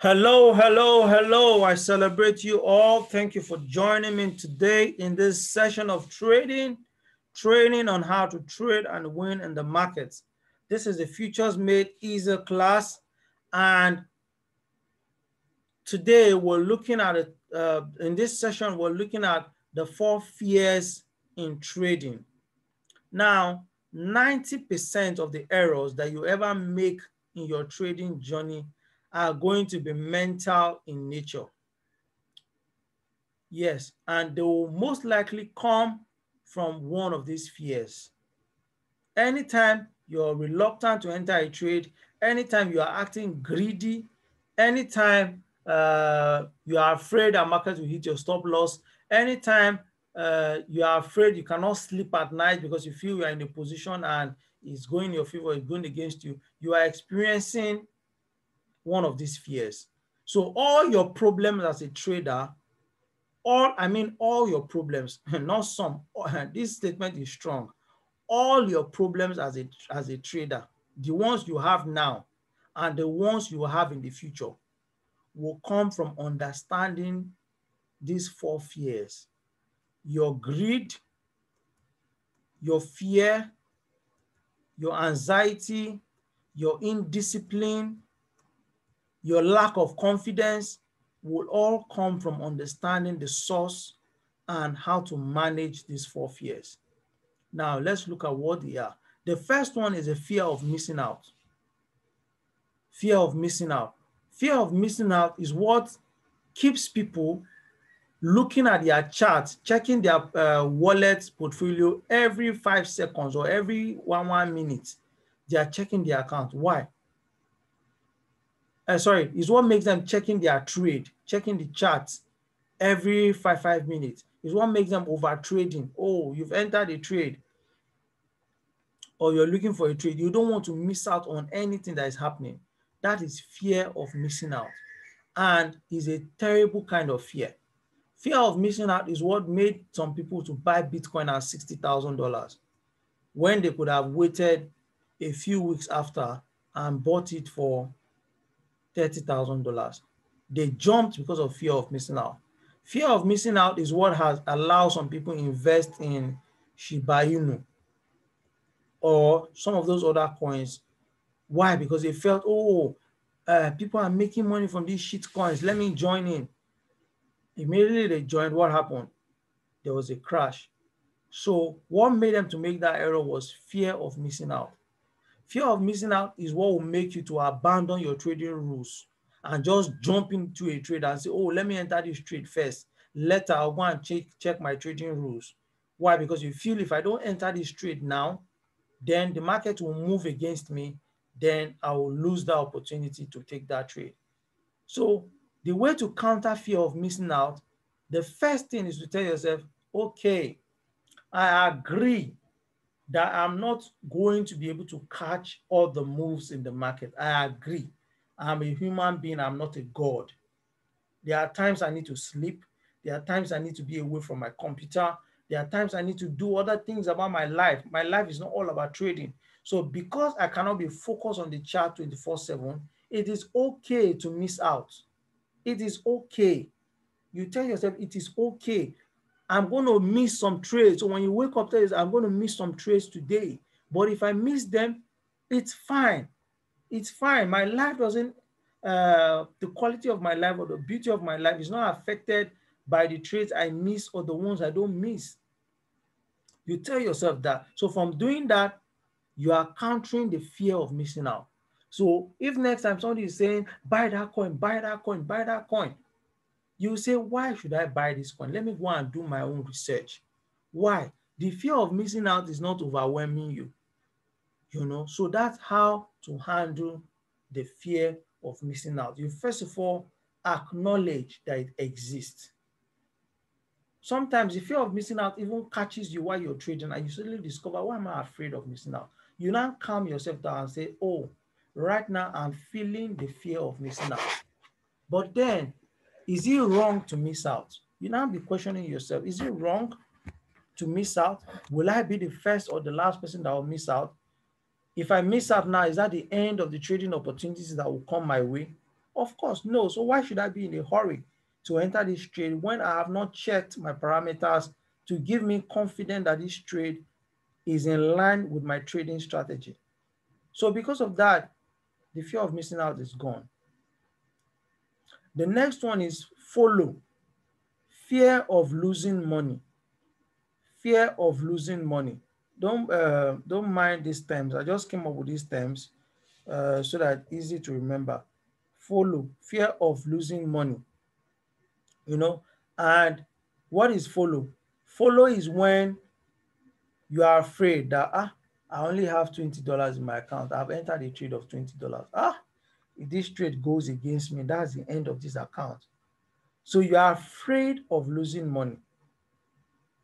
Hello, hello, hello. I celebrate you all. Thank you for joining me today in this session of training on how to trade and win in the markets. This is the Futures Made Easier class. And today we're looking at it, in this session, we're looking at the 4 fears in trading. Now, 90% of the errors that you ever make in your trading journey are going to be mental in nature. Yes, and they will most likely come from one of these fears. Anytime you're reluctant to enter a trade, anytime you are acting greedy, anytime you are afraid that market will hit your stop loss, anytime you are afraid you cannot sleep at night because you feel you are in a position and it's going in your favor, it's going against you, you are experiencing one of these fears. So all your problems as a trader, all your problems, not some, this statement is strong. All your problems as a trader, the ones you have now and the ones you will have in the future, will come from understanding these 4 fears. Your greed, your fear, your anxiety, your indiscipline, your lack of confidence will all come from understanding the source and how to manage these 4 fears. Now, let's look at what they are. The first one is a fear of missing out. Fear of missing out. Fear of missing out is what keeps people looking at their chart, checking their wallet portfolio every 5 seconds or every one minute. They are checking their account. Why? It's what makes them checking their trade, checking the charts every five minutes. It's what makes them over trading. Oh, you've entered a trade or you're looking for a trade. You don't want to miss out on anything that is happening. That is fear of missing out, and is a terrible kind of fear. Fear of missing out is what made some people to buy Bitcoin at $60,000 when they could have waited a few weeks after and bought it for $30,000. They jumped because of fear of missing out. Fear of missing out is what has allowed some people invest in Shiba Inu or some of those other coins. Why? Because they felt, people are making money from these shit coins. Let me join in. Immediately they joined, what happened? There was a crash. So what made them to make that error was fear of missing out. Fear of missing out is what will make you to abandon your trading rules and just jump into a trade and say, oh, let me enter this trade first. Later, I'll go and check my trading rules. Why? Because you feel if I don't enter this trade now, then the market will move against me. Then I will lose the opportunity to take that trade. So the way to counter fear of missing out, the first thing is to tell yourself, okay, I agree that I'm not going to be able to catch all the moves in the market. I agree. I'm a human being. I'm not a god. There are times I need to sleep. There are times I need to be away from my computer. There are times I need to do other things about my life. My life is not all about trading. So because I cannot be focused on the chart 24/7, it is okay to miss out. It is okay. You tell yourself it is okay. I'm going to miss some trades. So when you wake up, I'm going to miss some trades today. But if I miss them, it's fine. It's fine. My life doesn't, the quality of my life or the beauty of my life is not affected by the trades I miss or the ones I don't miss. You tell yourself that. So from doing that, you are countering the fear of missing out. So if next time somebody is saying, buy that coin, buy that coin, buy that coin, you say, why should I buy this coin? Let me go and do my own research. Why? The fear of missing out is not overwhelming you. So that's how to handle the fear of missing out. You first of all acknowledge that it exists. Sometimes the fear of missing out even catches you while you're trading and you suddenly discover, why am I afraid of missing out? You now calm yourself down and say, oh, right now I'm feeling the fear of missing out. But then, is it wrong to miss out? You now be questioning yourself, is it wrong to miss out? Will I be the first or the last person that will miss out? If I miss out now, is that the end of the trading opportunities that will come my way? Of course, no. So why should I be in a hurry to enter this trade when I have not checked my parameters to give me confidence that this trade is in line with my trading strategy? So because of that, the fear of missing out is gone. The next one is follow. Fear of losing money. Fear of losing money. Don't mind these terms. I just came up with these terms so that easy to remember. Follow. Fear of losing money. You know, and what is follow? Follow is when you are afraid that I only have $20 in my account. I've entered a trade of $20. If this trade goes against me, that's the end of this account. So you are afraid of losing money.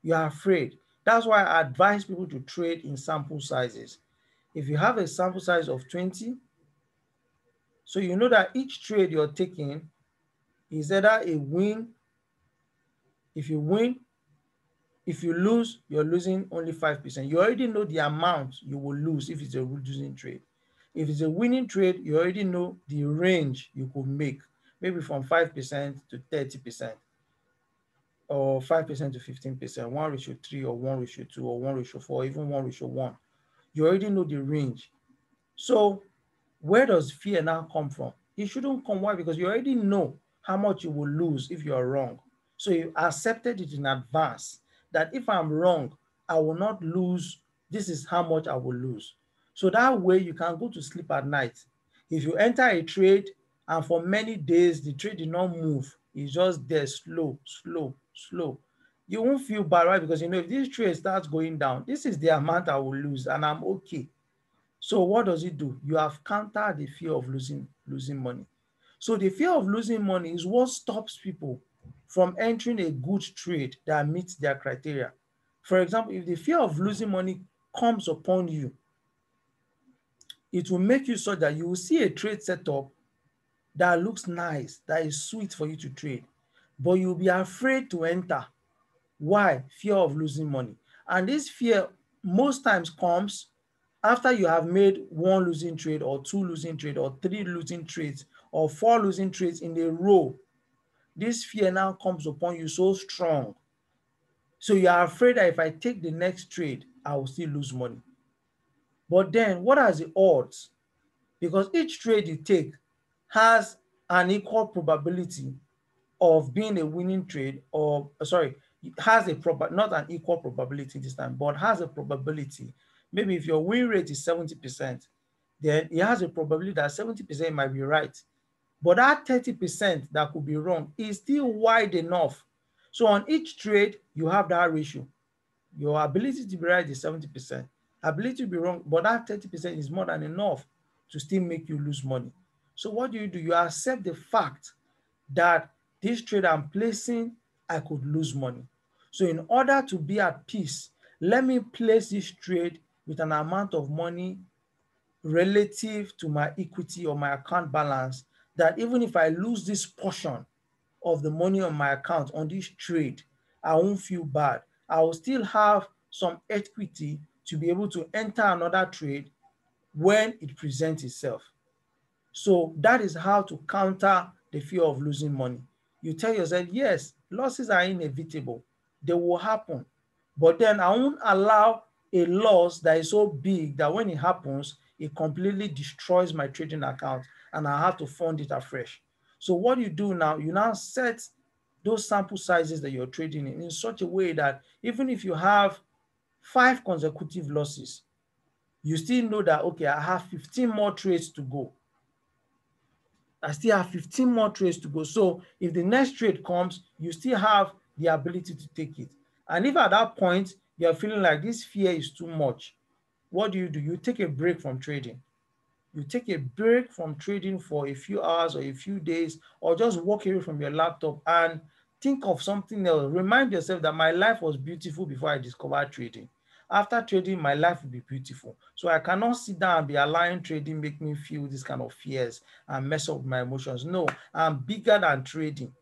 You are afraid. That's why I advise people to trade in sample sizes. If you have a sample size of 20, so you know that each trade you're taking is either a win. If you win, if you lose, you're losing only 5%. You already know the amount you will lose if it's a losing trade. If it's a winning trade, you already know the range you could make, maybe from 5% to 30%, or 5% to 15%, 1:3 or 1:2 or 1:4, even 1:1. You already know the range. So where does fear now come from? It shouldn't come. Why? Because you already know how much you will lose if you are wrong. So you accepted it in advance that if I'm wrong, I will not lose. This is how much I will lose. So that way you can go to sleep at night. If you enter a trade and for many days the trade did not move, it's just there slow, slow, slow. You won't feel bad, right? Because you know if this trade starts going down, this is the amount I will lose and I'm okay. So what does it do? You have countered the fear of losing money. So the fear of losing money is what stops people from entering a good trade that meets their criteria. For example, if the fear of losing money comes upon you, it will make you so that you will see a trade setup that looks nice, that is sweet for you to trade, but you'll be afraid to enter. Why? Fear of losing money. And this fear most times comes after you have made one losing trade or two losing trade or three losing trades or four losing trades in a row. This fear now comes upon you so strong. So you are afraid that if I take the next trade, I will still lose money. But then what are the odds? Because each trade you take has an equal probability of being a winning trade, or sorry, has a not an equal probability this time, but has a probability. Maybe if your win rate is 70%, then it has a probability that 70% might be right. But that 30% that could be wrong is still wide enough. So on each trade, you have that ratio. Your ability to be right is 70%. Ability to be wrong, but that 30% is more than enough to still make you lose money. So what do? You accept the fact that this trade I'm placing, I could lose money. So in order to be at peace, let me place this trade with an amount of money relative to my equity or my account balance, that even if I lose this portion of the money on my account on this trade, I won't feel bad. I will still have some equity to be able to enter another trade when it presents itself. So that is how to counter the fear of losing money. You tell yourself, yes, losses are inevitable. They will happen. But then I won't allow a loss that is so big that when it happens, it completely destroys my trading account and I have to fund it afresh. So what you do now, you now set those sample sizes that you're trading in such a way that even if you have 5 consecutive losses, you still know that, okay, I have 15 more trades to go. I still have 15 more trades to go. So if the next trade comes, you still have the ability to take it. And if at that point you're feeling like this fear is too much, what do? You take a break from trading. You take a break from trading for a few hours or a few days, or just walk away from your laptop and think of something else. Remind yourself that my life was beautiful before I discovered trading. After trading, my life will be beautiful. So I cannot sit down and be allowing trading make me feel this kind of fears and mess up my emotions. No, I'm bigger than trading.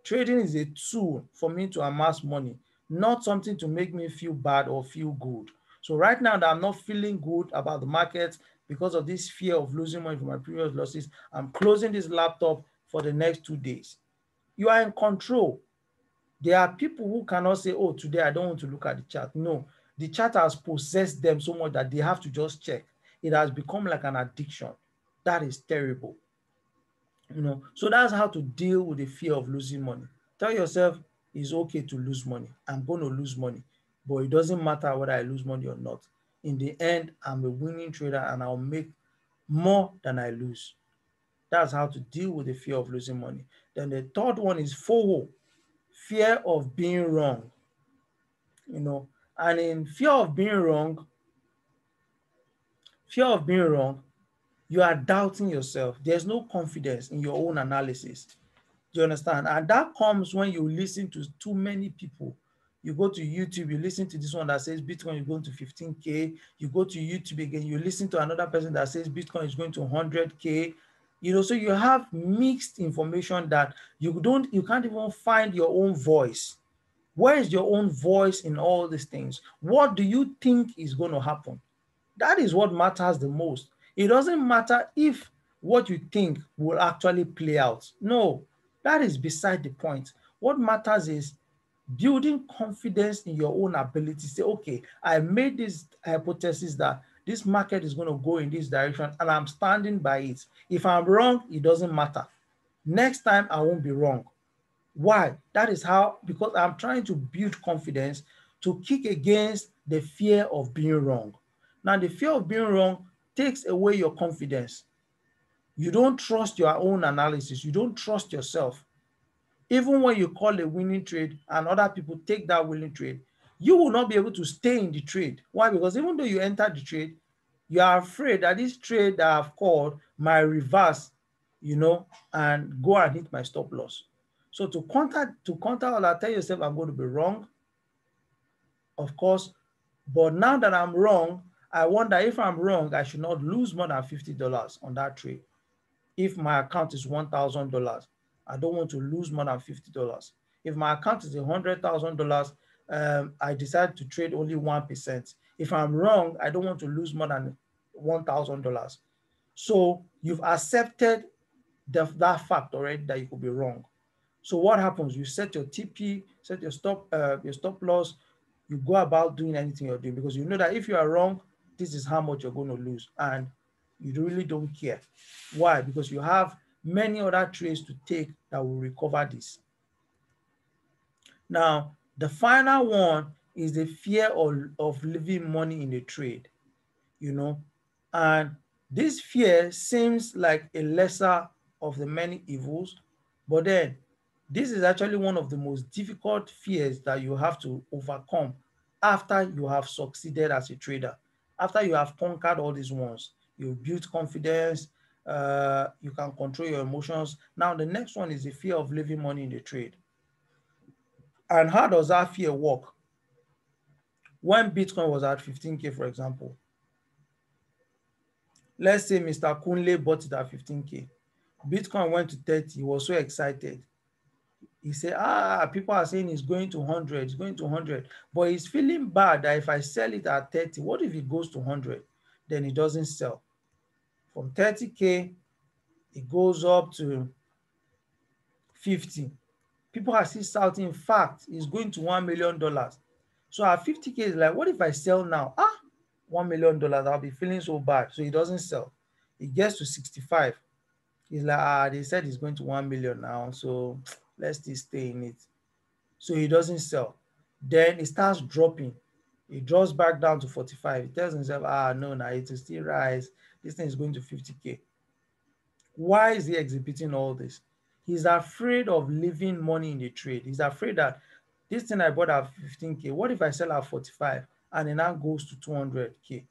Trading is a tool for me to amass money, not something to make me feel bad or feel good. So right now that I'm not feeling good about the market because of this fear of losing money from my previous losses, I'm closing this laptop for the next 2 days. You are in control. There are people who cannot say, oh, today I don't want to look at the chart. No, the chart has possessed them so much that they have to just check. It has become like an addiction. That is terrible. So that's how to deal with the fear of losing money. Tell yourself it's okay to lose money. I'm going to lose money, but it doesn't matter whether I lose money or not. In the end, I'm a winning trader and I'll make more than I lose. That's how to deal with the fear of losing money. Then the third one is FOMO, fear of being wrong. And in fear of being wrong, you are doubting yourself. There's no confidence in your own analysis. Do you understand? And that comes when you listen to too many people. You go to YouTube, you listen to this one that says Bitcoin is going to 15K. You go to YouTube again, you listen to another person that says Bitcoin is going to 100K. So you have mixed information that you can't even find your own voice. Where is your own voice in all these things? What do you think is going to happen? That is what matters the most. It doesn't matter if what you think will actually play out. No, that is beside the point. What matters is building confidence in your own ability. Say, okay, I made this hypothesis that this market is going to go in this direction and I'm standing by it. If I'm wrong, it doesn't matter. Next time, I won't be wrong. Why? That is how, because I'm trying to build confidence to kick against the fear of being wrong. Now, the fear of being wrong takes away your confidence. You don't trust your own analysis. You don't trust yourself. Even when you call a winning trade and other people take that winning trade, you will not be able to stay in the trade. Why? Because even though you enter the trade, you are afraid that this trade that I've called might reverse, and go and hit my stop loss. So to counter all that, tell yourself I'm going to be wrong, of course. But now that I'm wrong, I wonder if I'm wrong, I should not lose more than $50 on that trade. If my account is $1,000, I don't want to lose more than $50. If my account is $100,000, I decide to trade only 1%. If I'm wrong, I don't want to lose more than $1,000. So you've accepted that fact already that you could be wrong. So what happens? You set your TP, set your stop loss. You go about doing anything you're doing because you know that if you are wrong, this is how much you're going to lose, and you really don't care. Why? Because you have many other trades to take that will recover this. Now, the final one is the fear of leaving money in the trade, and this fear seems like a lesser of the many evils, but then this is actually one of the most difficult fears that you have to overcome after you have succeeded as a trader. After you have conquered all these ones, you've built confidence, you can control your emotions. Now, the next one is the fear of leaving money in the trade. And how does that fear work? When Bitcoin was at 15K, for example, let's say Mr. Kunle bought it at 15K. Bitcoin went to 30. He was so excited. He said, people are saying it's going to 100, it's going to 100. But he's feeling bad that if I sell it at 30, what if it goes to 100? Then it doesn't sell. From 30K, it goes up to 50. People are still shouting, in fact, it's going to $1 million. So at 50K, it's like, what if I sell now? $1 million, I'll be feeling so bad. So it doesn't sell. It gets to 65. He's like, they said it's going to 1 million now, so let's still stay in it. So he doesn't sell. Then it starts dropping. It drops back down to 45. He tells himself, no, it will still rise. This thing is going to 50K. Why is he exhibiting all this? He's afraid of leaving money in the trade. He's afraid that this thing I bought at 15K, what if I sell at 45 and it now goes to 200K?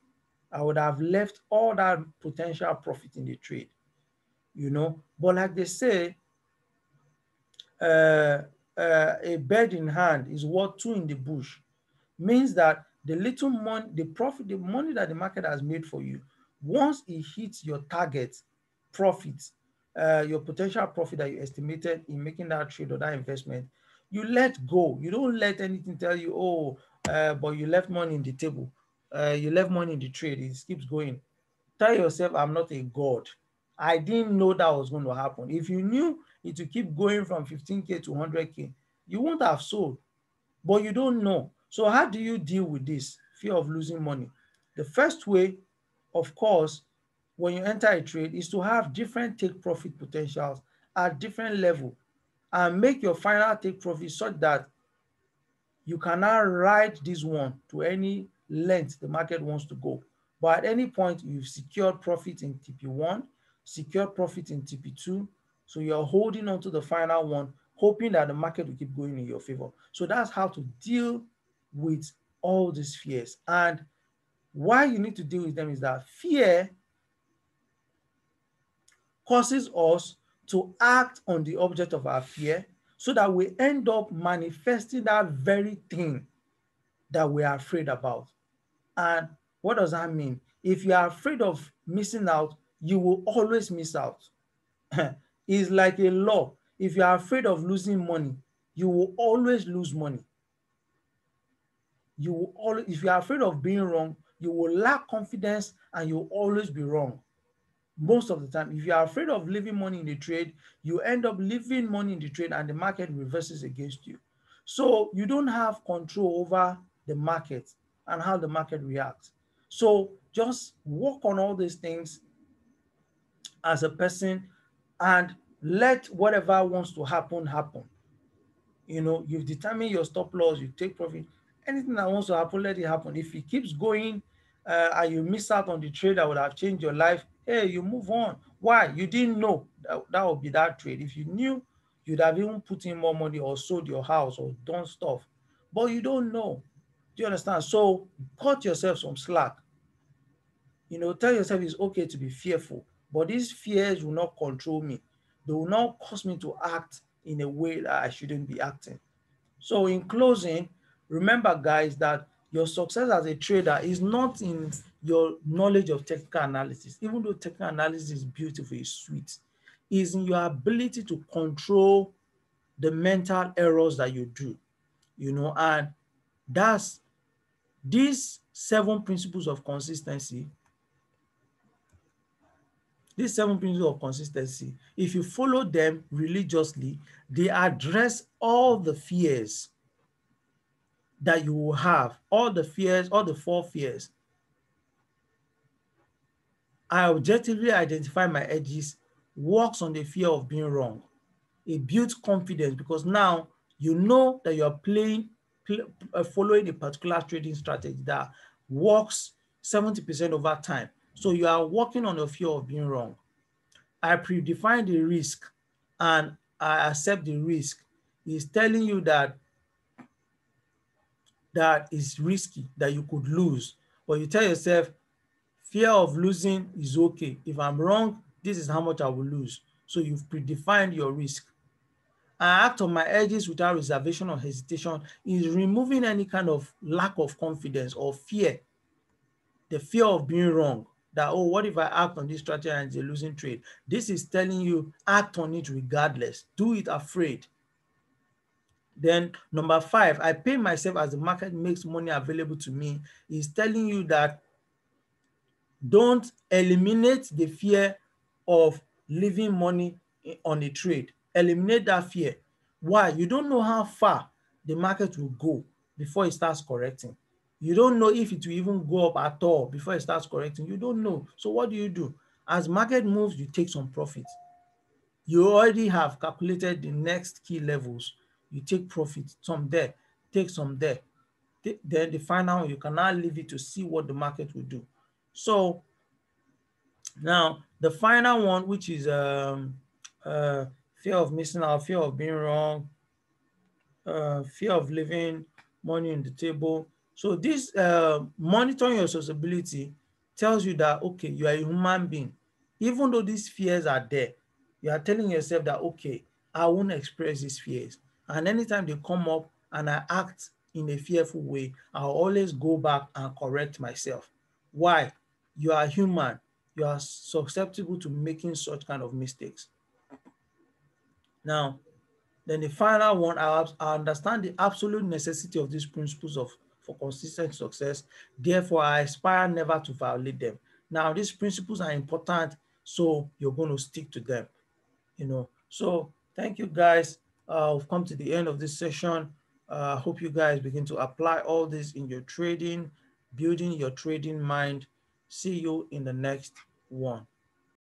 I would have left all that potential profit in the trade, But like they say, a bird in hand is worth two in the bush. Means that the little money, the money that the market has made for you, once it hits your target profit, your potential profit that you estimated in making that trade or that investment, you let go. You don't let anything tell you, but you left money in the table. You left money in the trade. It keeps going. Tell yourself, I'm not a god. I didn't know that was going to happen. If you knew it would keep going from 15K to 100K, you wouldn't have sold, but you don't know. So how do you deal with this fear of losing money? The first way, of course, when you enter a trade is to have different take profit potentials at different level and make your final take profit such that you can now ride this one to any length the market wants to go. But at any point, you've secured profit in TP1, secured profit in TP2. So you're holding on to the final one, hoping that the market will keep going in your favor. So that's how to deal with all these fears. And why you need to deal with them is that fear causes us to act on the object of our fear so that we end up manifesting that very thing that we are afraid about. And what does that mean? If you are afraid of missing out, you will always miss out. It's like a law. If you are afraid of losing money, you will always lose money. You will always, if you are afraid of being wrong, you will lack confidence and you will always be wrong. Most of the time, if you are afraid of leaving money in the trade, you end up leaving money in the trade and the market reverses against you. So you don't have control over the market and how the market reacts. So just work on all these things as a person and let whatever wants to happen happen. You've determined your stop loss, you take profit. Anything that wants to happen, let it happen. If it keeps going and you miss out on the trade that would have changed your life, hey, you move on. Why? You didn't know that would be that trade. If you knew, you'd have even put in more money or sold your house or done stuff. But you don't know. Do you understand? So cut yourself some slack. Tell yourself it's okay to be fearful, but these fears will not control me. They will not cause me to act in a way that I shouldn't be acting. So in closing, remember guys that your success as a trader is not in your knowledge of technical analysis, even though technical analysis is beautiful, it's sweet, is in your ability to control the mental errors that you do, and that's these 7 principles of consistency. These 7 principles of consistency, if you follow them religiously, they address all the fears that you will have, all the fears, all the 4 fears. I objectively identify my edges, works on the fear of being wrong. It builds confidence because now you know that you're following a particular trading strategy that works 70% over time. So you are working on the fear of being wrong. I predefine the risk and I accept the risk. It's telling you that is risky, that you could lose. But you tell yourself, fear of losing is okay. If I'm wrong, this is how much I will lose. So you've predefined your risk. I act on my edges without reservation or hesitation is removing any kind of lack of confidence or fear. The fear of being wrong. That, oh, what if I act on this strategy and it's a losing trade? This is telling you, act on it regardless. Do it afraid. Then number 5, I pay myself as the market makes money available to me, is telling you that don't eliminate the fear of leaving money on a trade. Eliminate that fear. Why? You don't know how far the market will go before it starts correcting. You don't know if it will even go up at all before it starts correcting. You don't know. So what do? As market moves, you take some profit. You already have calculated the next key levels. You take profit, some there, take some there. Then the final one, you can now leave it to see what the market will do. So now the final one, which is fear of missing out, fear of being wrong, fear of leaving money on the table. So this monitoring your sociability tells you that, okay, you are a human being. Even though these fears are there, you are telling yourself that, okay, I won't express these fears. And anytime they come up and I act in a fearful way, I'll always go back and correct myself. Why? You are human. You are susceptible to making such kind of mistakes. Now, then the final one, I understand the absolute necessity of these principles for consistent success. Therefore, I aspire never to violate them. Now, these principles are important, so you're going to stick to them, you know. So thank you guys. We've come to the end of this session. I hope you guys begin to apply all this in your trading, building your trading mind. See you in the next one.